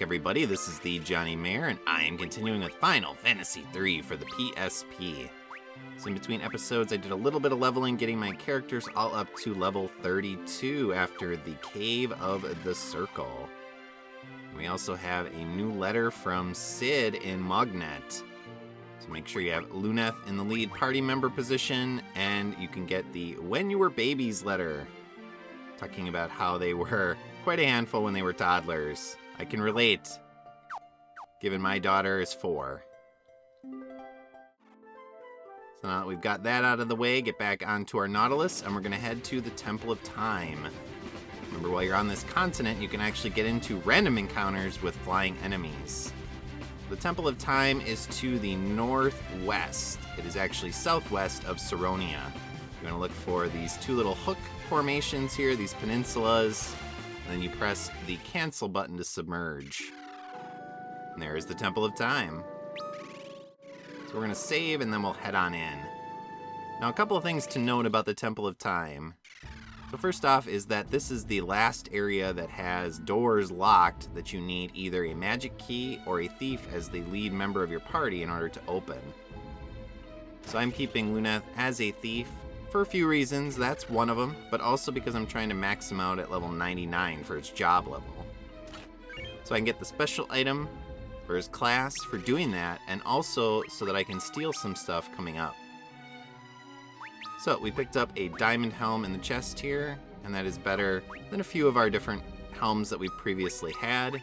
everybody. This is the thejonnymar, and I am continuing with Final Fantasy III for the PSP. So in between episodes, I did a little bit of leveling, getting my characters all up to level 32 after the Cave of the Circle. And we also have a new letter from Sid in Mognet. So make sure you have Lute in the lead party member position, and you can get the When You Were Babies letter, talking about how they were quite a handful when they were toddlers. I can relate, given my daughter is 4. So now that we've got that out of the way, get back onto our Nautilus, and we're going to head to the Temple of Time. Remember, while you're on this continent, you can actually get into random encounters with flying enemies. The Temple of Time is to the northwest. It is actually southwest of Saronia. You're going to look for these 2 little hook formations here, these peninsulas, and then you press the cancel button to submerge. And there's the Temple of Time. So we're going to save and then we'll head on in. Now, a couple of things to note about the Temple of Time. So first off is that this is the last area that has doors locked that you need either a magic key or a thief as the lead member of your party in order to open. So I'm keeping Lute as a thief for a few reasons. That's one of them, but also because I'm trying to max him out at level 99 for his job level. So I can get the special item for his class for doing that, and also so that I can steal some stuff coming up. So we picked up a diamond helm in the chest here, and that is better than a few of our different helms that we've previously had.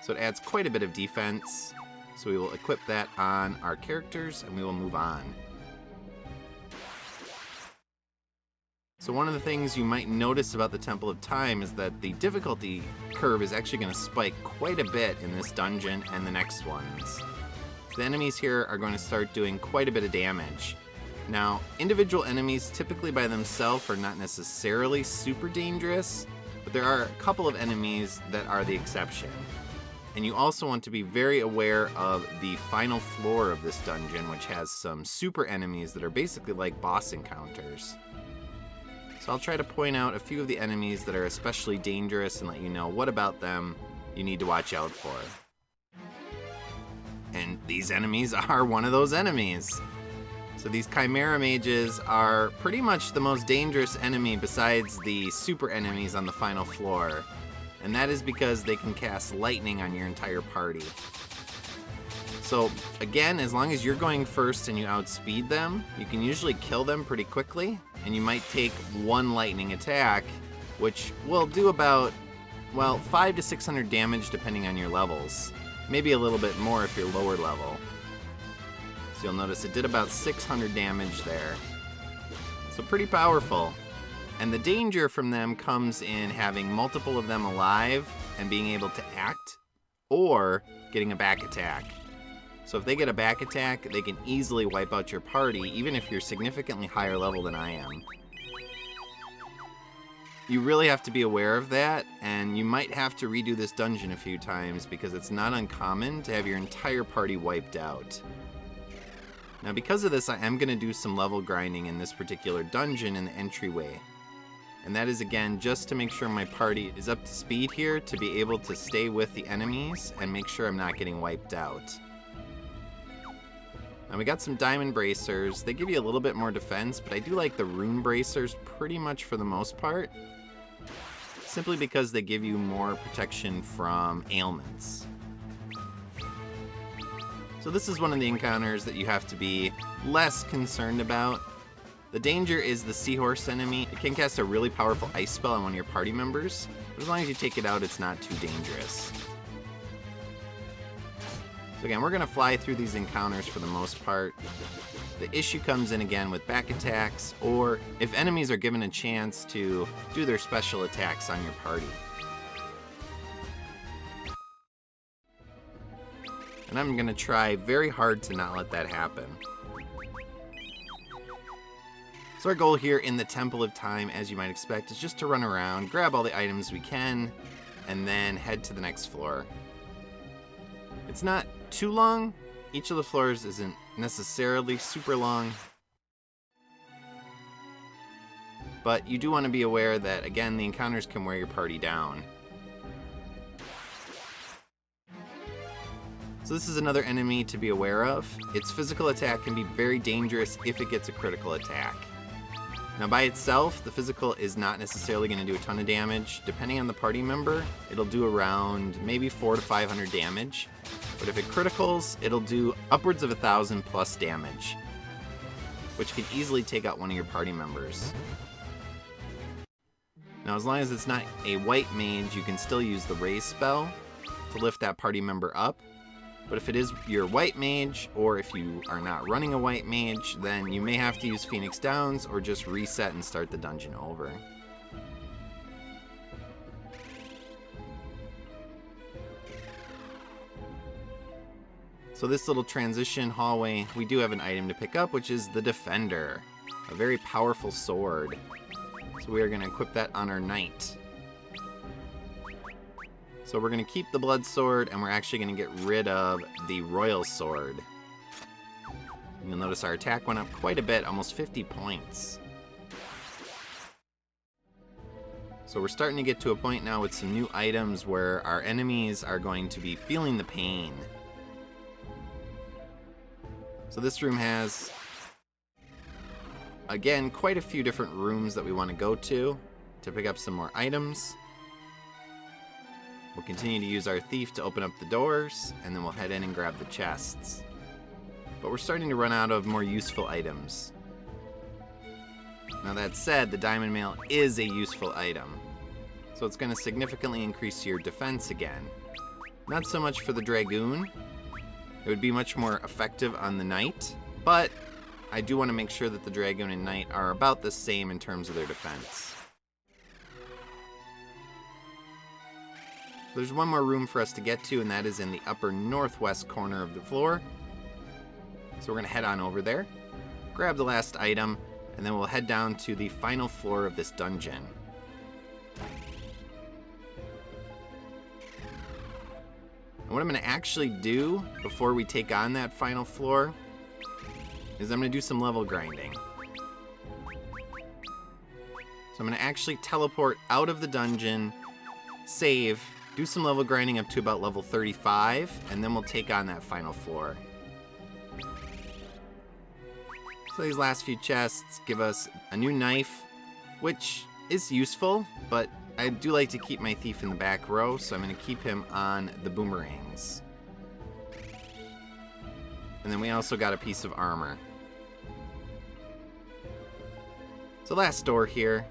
So it adds quite a bit of defense. So we will equip that on our characters and we will move on. So one of the things you might notice about the Temple of Time is that the difficulty curve is actually going to spike quite a bit in this dungeon and the next ones. The enemies here are going to start doing quite a bit of damage. Now, individual enemies typically by themselves are not necessarily super dangerous, but there are a couple of enemies that are the exception. And you also want to be very aware of the final floor of this dungeon, which has some super enemies that are basically like boss encounters. So I'll try to point out a few of the enemies that are especially dangerous and let you know what about them you need to watch out for. And these enemies are one of those enemies. So these Chimera Mages are pretty much the most dangerous enemy besides the super enemies on the final floor. And that is because they can cast lightning on your entire party. So again, as long as you're going first and you outspeed them, you can usually kill them pretty quickly. And you might take 1 lightning attack, which will do about, well, 500 to 600 damage depending on your levels. Maybe a little bit more if you're lower level. So you'll notice it did about 600 damage there. So pretty powerful. And the danger from them comes in having multiple of them alive and being able to act, or getting a back attack. So if they get a back attack, they can easily wipe out your party, even if you're significantly higher level than I am. You really have to be aware of that, and you might have to redo this dungeon a few times because it's not uncommon to have your entire party wiped out. Now because of this, I am going to do some level grinding in this particular dungeon in the entryway. And that is again just to make sure my party is up to speed here to be able to stay with the enemies and make sure I'm not getting wiped out. Now we got some diamond bracers. They give you a little bit more defense, but I do like the rune bracers pretty much for the most part. Simply because they give you more protection from ailments. So this is one of the encounters that you have to be less concerned about. The danger is the seahorse enemy. It can cast a really powerful ice spell on one of your party members, but as long as you take it out, it's not too dangerous. So again, we're going to fly through these encounters for the most part. The issue comes in again with back attacks, or if enemies are given a chance to do their special attacks on your party. And I'm going to try very hard to not let that happen. So our goal here in the Temple of Time, as you might expect, is just to run around, grab all the items we can, and then head to the next floor. It's not too long. Each of the floors isn't necessarily super long. But you do want to be aware that, again, the encounters can wear your party down. So this is another enemy to be aware of. Its physical attack can be very dangerous if it gets a critical attack. Now by itself, the physical is not necessarily going to do a ton of damage. Depending on the party member, it'll do around maybe 400 to 500 damage. But if it criticals, it'll do upwards of 1,000 plus damage, which could easily take out one of your party members. Now as long as it's not a white mage, you can still use the raise spell to lift that party member up. But if it is your white mage, or if you are not running a white mage, then you may have to use Phoenix Downs or just reset and start the dungeon over. So this little transition hallway, we do have an item to pick up, which is the Defender, a very powerful sword. So we are going to equip that on our knight. So we're going to keep the blood sword, and we're actually going to get rid of the royal sword. You'll notice our attack went up quite a bit, almost 50 points. So we're starting to get to a point now with some new items where our enemies are going to be feeling the pain. So this room has, again, quite a few different rooms that we want to go to pick up some more items. We'll continue to use our thief to open up the doors, and then we'll head in and grab the chests. But we're starting to run out of more useful items. Now that said, the diamond mail is a useful item, so it's going to significantly increase your defense again. Not so much for the dragoon. It would be much more effective on the knight, but I do want to make sure that the dragoon and knight are about the same in terms of their defense. There's one more room for us to get to, and that is in the upper northwest corner of the floor. So we're going to head on over there, grab the last item, and then we'll head down to the final floor of this dungeon. And what I'm going to actually do before we take on that final floor is I'm going to do some level grinding. So I'm going to actually teleport out of the dungeon, save, do some level grinding up to about level 35, and then we'll take on that final floor. So these last few chests give us a new knife, which is useful, but I do like to keep my thief in the back row, so I'm going to keep him on the boomerangs. And then we also got a piece of armor. So last door here.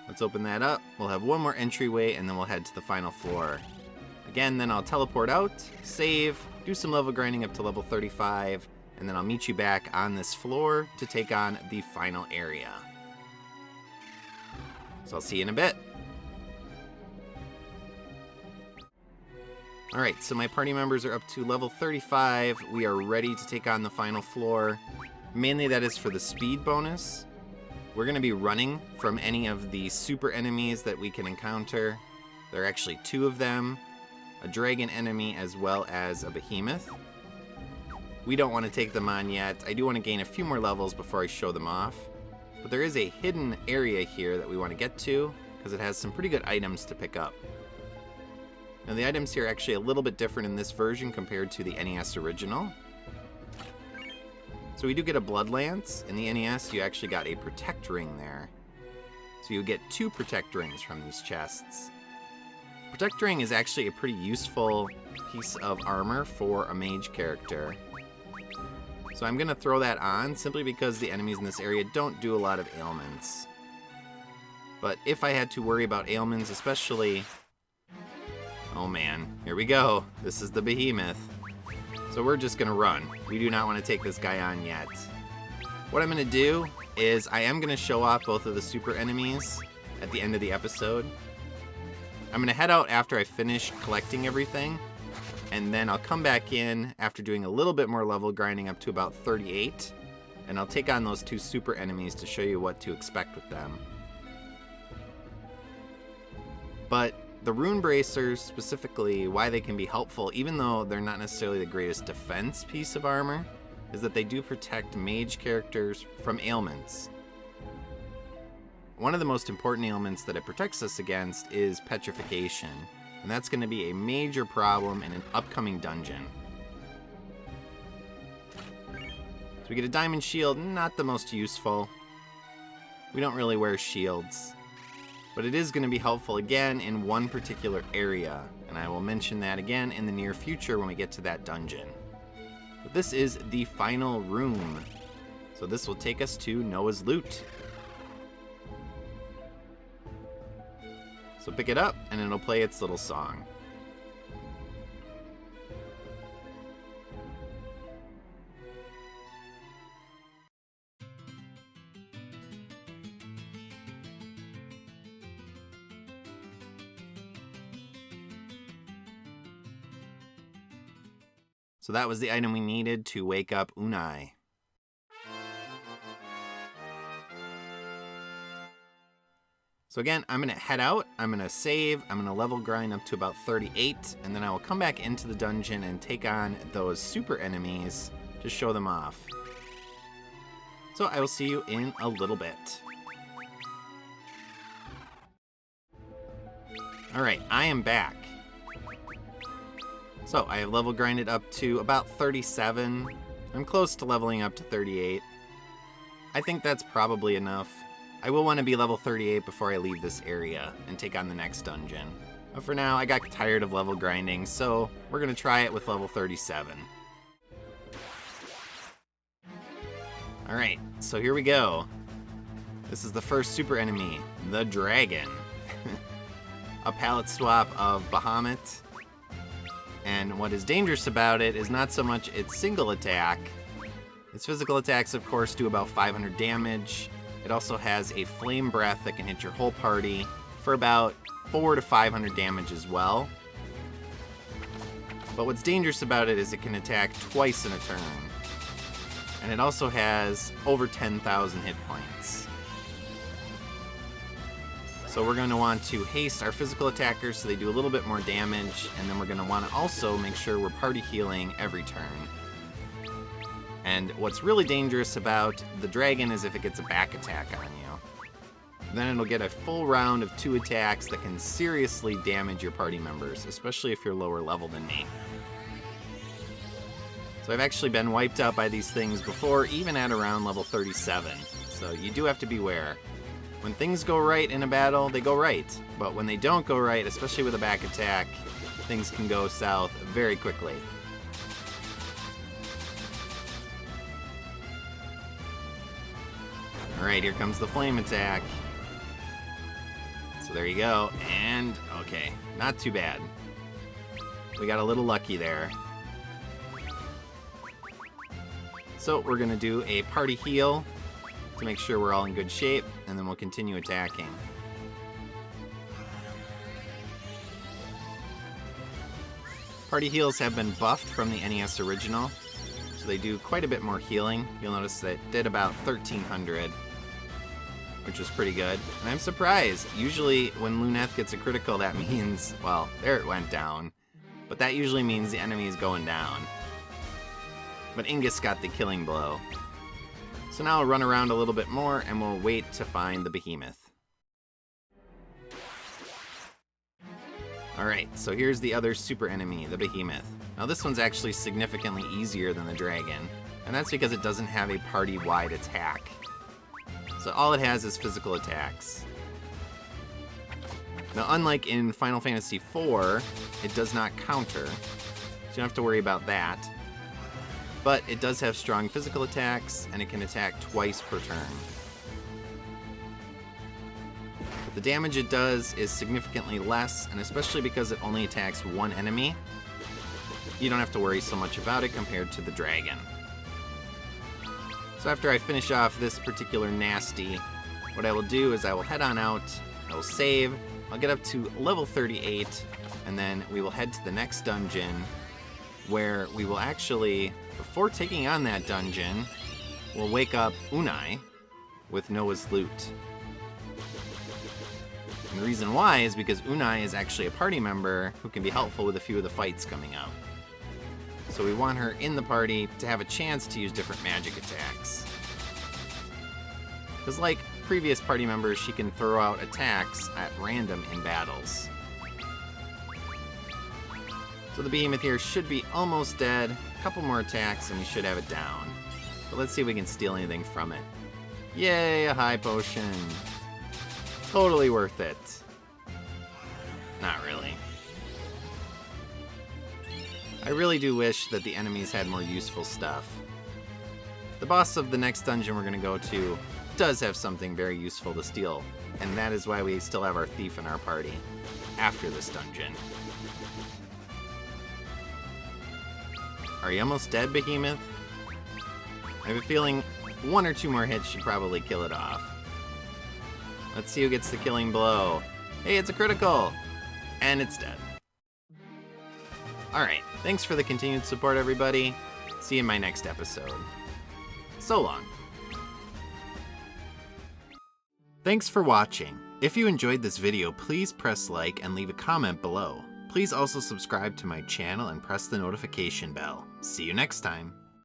Let's open that up. We'll have one more entryway, and then we'll head to the final floor. Again, then I'll teleport out, save, do some level grinding up to level 35, and then I'll meet you back on this floor to take on the final area. So I'll see you in a bit. Alright, so my party members are up to level 35. We are ready to take on the final floor. Mainly that is for the speed bonus. We're going to be running from any of the super enemies that we can encounter. There are actually two of them, a dragon enemy as well as a behemoth. We don't want to take them on yet. I do want to gain a few more levels before I show them off. But there is a hidden area here that we want to get to because it has some pretty good items to pick up. Now the items here are actually a little bit different in this version compared to the NES original. So we do get a blood lance. In the NES, you actually got a protect ring there. So you get 2 protect rings from these chests. Protect ring is actually a pretty useful piece of armor for a mage character. So I'm going to throw that on simply because the enemies in this area don't do a lot of ailments. But if I had to worry about ailments, especially... Oh man, here we go. This is the behemoth. So we're just going to run. We do not want to take this guy on yet. What I'm going to do is I am going to show off both of the super enemies at the end of the episode. I'm going to head out after I finish collecting everything, and then I'll come back in after doing a little bit more level grinding up to about 38, and I'll take on those 2 super enemies to show you what to expect with them. But the rune bracers, specifically, why they can be helpful, even though they're not necessarily the greatest defense piece of armor, is that they do protect mage characters from ailments. One of the most important ailments that it protects us against is petrification. and that's going to be a major problem in an upcoming dungeon. So we get a diamond shield, not the most useful. We don't really wear shields, but it is going to be helpful again in one particular area, and I will mention that again in the near future when we get to that dungeon. But this is the final room, so this will take us to Noah's Lute. So pick it up, and it'll play its little song. So that was the item we needed to wake up Unai. So again, I'm going to head out, I'm going to save, I'm going to level grind up to about 38, and then I will come back into the dungeon and take on those super enemies to show them off. So I will see you in a little bit. Alright, I am back. So I have level grinded up to about 37. I'm close to leveling up to 38. I think that's probably enough. I will want to be level 38 before I leave this area and take on the next dungeon. But for now, I got tired of level grinding, so we're going to try it with level 37. Alright, so here we go. This is the first super enemy, the dragon. A palette swap of Bahamut. And what is dangerous about it is not so much its single attack. Its physical attacks, of course, do about 500 damage. It also has a flame breath that can hit your whole party for about 400 to 500 damage as well. But what's dangerous about it is it can attack twice in a turn. And it also has over 10,000 hit points. So we're going to want to haste our physical attackers so they do a little bit more damage, and then we're going to want to also make sure we're party healing every turn. And what's really dangerous about the dragon is if it gets a back attack on you. Then it'll get a full round of 2 attacks that can seriously damage your party members, especially if you're lower level than me. So I've actually been wiped out by these things before, even at around level 37. So you do have to beware. When things go right in a battle, they go right. But when they don't go right, especially with a back attack, things can go south very quickly. Alright, here comes the flame attack. So there you go. And, okay, not too bad. We got a little lucky there. So we're going to do a party heal to make sure we're all in good shape, and then we'll continue attacking. Party heals have been buffed from the NES original, so they do quite a bit more healing. You'll notice that it did about 1,300, which was pretty good. And I'm surprised. Usually when Lute gets a critical, that means, well, there it went down. But that usually means the enemy is going down. But Ingus got the killing blow. So now I'll run around a little bit more, and we'll wait to find the behemoth. Alright, so here's the other super enemy, the behemoth. Now this one's actually significantly easier than the dragon, and that's because it doesn't have a party-wide attack. So all it has is physical attacks. Now unlike in Final Fantasy IV, it does not counter, so you don't have to worry about that. But it does have strong physical attacks, and it can attack twice per turn. But the damage it does is significantly less, and especially because it only attacks one enemy, you don't have to worry so much about it compared to the dragon. So after I finish off this particular nasty, what I will do is I will head on out, I will save, I'll get up to level 38, and then we will head to the next dungeon, where we will actually, before taking on that dungeon, we'll wake up Unai with Noah's Lute. And the reason why is because Unai is actually a party member who can be helpful with a few of the fights coming up. So we want her in the party to have a chance to use different magic attacks. Because like previous party members, she can throw out attacks at random in battles. So the behemoth here should be almost dead. A couple more attacks and we should have it down. But let's see if we can steal anything from it. Yay, a high potion. Totally worth it. Not really. I really do wish that the enemies had more useful stuff. The boss of the next dungeon we're going to go to does have something very useful to steal, and that is why we still have our thief in our party after this dungeon. Are you almost dead, Behemoth? I have a feeling one or two more hits should probably kill it off. Let's see who gets the killing blow. Hey, it's a critical! And it's dead. Alright, thanks for the continued support, everybody. See you in my next episode. So long. Thanks for watching. If you enjoyed this video, please press like and leave a comment below. Please also subscribe to my channel and press the notification bell. See you next time.